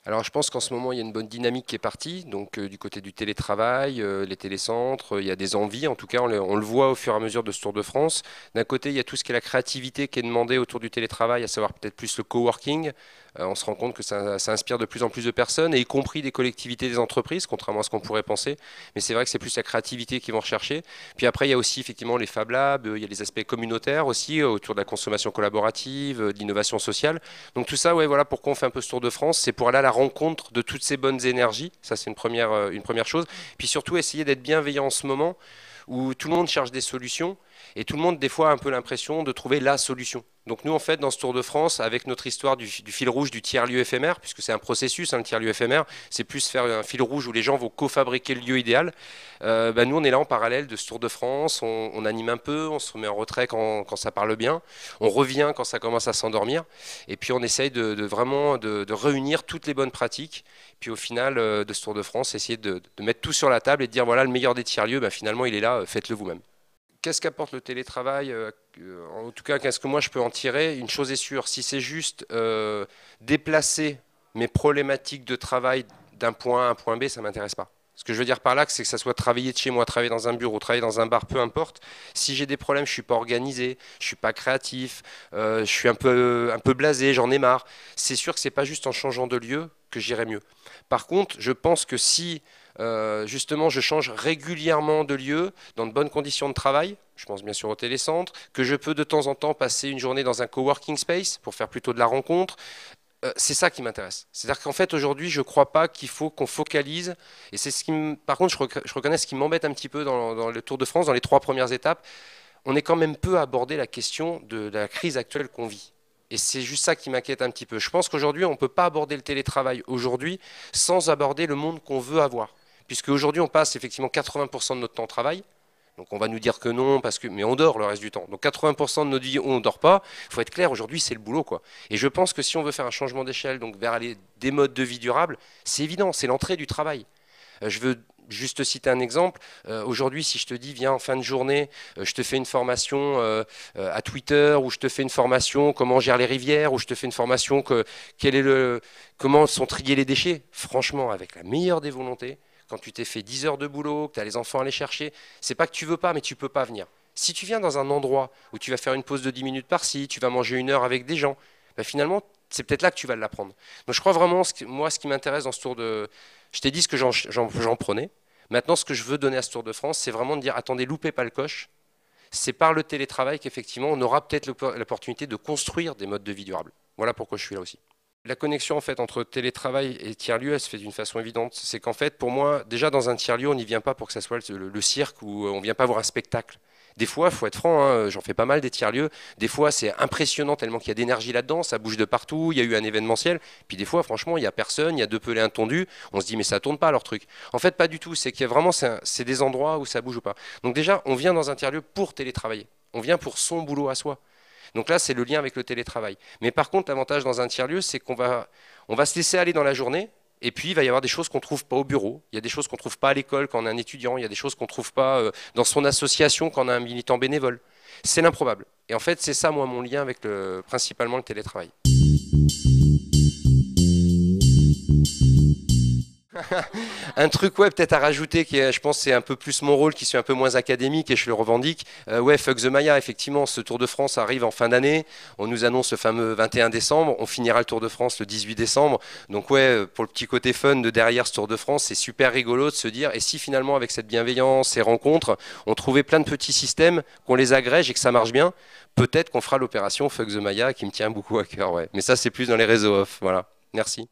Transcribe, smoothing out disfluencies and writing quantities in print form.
Alors je pense qu'en ce moment il y a une bonne dynamique qui est partie, donc du côté du télétravail, les télécentres, il y a des envies, en tout cas on le voit au fur et à mesure de ce Tour de France. D'un côté il y a tout ce qui est la créativité qui est demandée autour du télétravail, à savoir peut-être plus le coworking. On se rend compte que ça inspire de plus en plus de personnes, et y compris des collectivités, des entreprises, contrairement à ce qu'on pourrait penser. Mais c'est vrai que c'est plus la créativité qu'ils vont rechercher. Puis après il y a aussi effectivement les Fab Labs, il y a les aspects communautaires aussi autour de la consommation collaborative, de l'innovation sociale. Donc tout ça, ouais, voilà pourquoi on fait un peu ce Tour de France, c'est pour aller à la rencontre de toutes ces bonnes énergies. Ça, c'est une première chose. Puis surtout, essayer d'être bienveillant en ce moment où tout le monde cherche des solutions et tout le monde, des fois, a un peu l'impression de trouver la solution. Donc nous, en fait, dans ce Tour de France, avec notre histoire du fil rouge du tiers-lieu éphémère, puisque c'est un processus, hein, le tiers-lieu éphémère, c'est plus faire un fil rouge où les gens vont cofabriquer le lieu idéal. Nous, on est là en parallèle de ce Tour de France, on anime un peu, on se remet en retrait quand ça parle bien, on revient quand ça commence à s'endormir, et puis on essaye vraiment de réunir toutes les bonnes pratiques, puis au final de ce Tour de France, essayer de mettre tout sur la table et de dire voilà, le meilleur des tiers-lieux, finalement, il est là, faites-le vous-même. Qu'est-ce qu'apporte le télétravail? En tout cas, qu'est-ce que moi je peux en tirer? Une chose est sûre, si c'est juste déplacer mes problématiques de travail d'un point A à un point B, ça ne m'intéresse pas. Ce que je veux dire par là, c'est que ça soit travailler de chez moi, travailler dans un bureau, travailler dans un bar, peu importe. Si j'ai des problèmes, je ne suis pas organisé, je ne suis pas créatif, je suis un peu blasé, j'en ai marre. C'est sûr que ce n'est pas juste en changeant de lieu que j'irai mieux. Par contre, je pense que si justement je change régulièrement de lieu, dans de bonnes conditions de travail, je pense bien sûr au télécentre, que je peux de temps en temps passer une journée dans un coworking space pour faire plutôt de la rencontre, c'est ça qui m'intéresse. C'est-à-dire qu'en fait aujourd'hui je ne crois pas qu'il faut qu'on focalise, et c'est par contre je reconnais ce qui m'embête un petit peu dans le Tour de France, dans les 3 premières étapes, on est quand même peu abordé la question de la crise actuelle qu'on vit. Et c'est juste ça qui m'inquiète un petit peu. Je pense qu'aujourd'hui, on ne peut pas aborder le télétravail aujourd'hui sans aborder le monde qu'on veut avoir. Puisque aujourd'hui, on passe effectivement 80% de notre temps au travail. Donc on va nous dire que non, mais on dort le reste du temps. Donc 80% de notre vie, on ne dort pas. Il faut être clair, aujourd'hui, c'est le boulot, quoi. Et je pense que si on veut faire un changement d'échelle, donc vers des modes de vie durables, c'est évident, c'est l'entrée du travail. Je veux juste citer un exemple. Aujourd'hui, si je te dis, viens en fin de journée, je te fais une formation à Twitter, ou je te fais une formation comment gérer les rivières, ou je te fais une formation comment sont triés les déchets. Franchement, avec la meilleure des volontés, quand tu t'es fait 10 heures de boulot, que tu as les enfants à aller chercher, c'est pas que tu veux pas, mais tu peux pas venir. Si tu viens dans un endroit où tu vas faire une pause de 10 minutes par-ci, tu vas manger 1 heure avec des gens, finalement, c'est peut-être là que tu vas l'apprendre. Donc je crois vraiment, moi, ce qui m'intéresse dans ce Tour de... Je t'ai dit ce que j'en prenais. Maintenant, ce que je veux donner à ce Tour de France, c'est vraiment de dire, attendez, loupez pas le coche. C'est par le télétravail qu'effectivement, on aura peut-être l'opportunité de construire des modes de vie durables. Voilà pourquoi je suis là aussi. La connexion en fait entre télétravail et tiers-lieu, elle se fait d'une façon évidente. C'est qu'en fait, pour moi, déjà dans un tiers-lieu, on n'y vient pas pour que ça soit le cirque, où on ne vient pas voir un spectacle. Des fois, il faut être franc, hein, j'en fais pas mal des tiers-lieux. Des fois, c'est impressionnant tellement qu'il y a d'énergie là-dedans, ça bouge de partout, il y a eu un événementiel. Puis des fois, franchement, il n'y a personne, il y a 2 pelés, un tondu. On se dit, mais ça tourne pas leur truc. En fait, pas du tout. C'est qu'il y a vraiment, c'est des endroits où ça bouge ou pas. Donc déjà, on vient dans un tiers-lieu pour télétravailler. On vient pour son boulot à soi. Donc là, c'est le lien avec le télétravail. Mais par contre, l'avantage dans un tiers-lieu, c'est qu'on va se laisser aller dans la journée, et puis il va y avoir des choses qu'on ne trouve pas au bureau, il y a des choses qu'on ne trouve pas à l'école quand on est un étudiant, il y a des choses qu'on ne trouve pas dans son association quand on a un militant bénévole. C'est l'improbable. Et en fait, c'est ça, moi, mon lien avec principalement le télétravail. Un truc ouais peut-être à rajouter qui est, je pense c'est un peu plus mon rôle qui suis un peu moins académique et je le revendique. Ouais, fuck the Maya, effectivement ce Tour de France arrive en fin d'année, on nous annonce le fameux 21 décembre, on finira le Tour de France le 18 décembre, donc ouais pour le petit côté fun de derrière ce Tour de France c'est super rigolo de se dire et si finalement avec cette bienveillance, ces rencontres, on trouvait plein de petits systèmes, qu'on les agrège et que ça marche bien, peut-être qu'on fera l'opération fuck the Maya qui me tient beaucoup à cœur, ouais. Mais ça c'est plus dans les réseaux off, voilà, merci.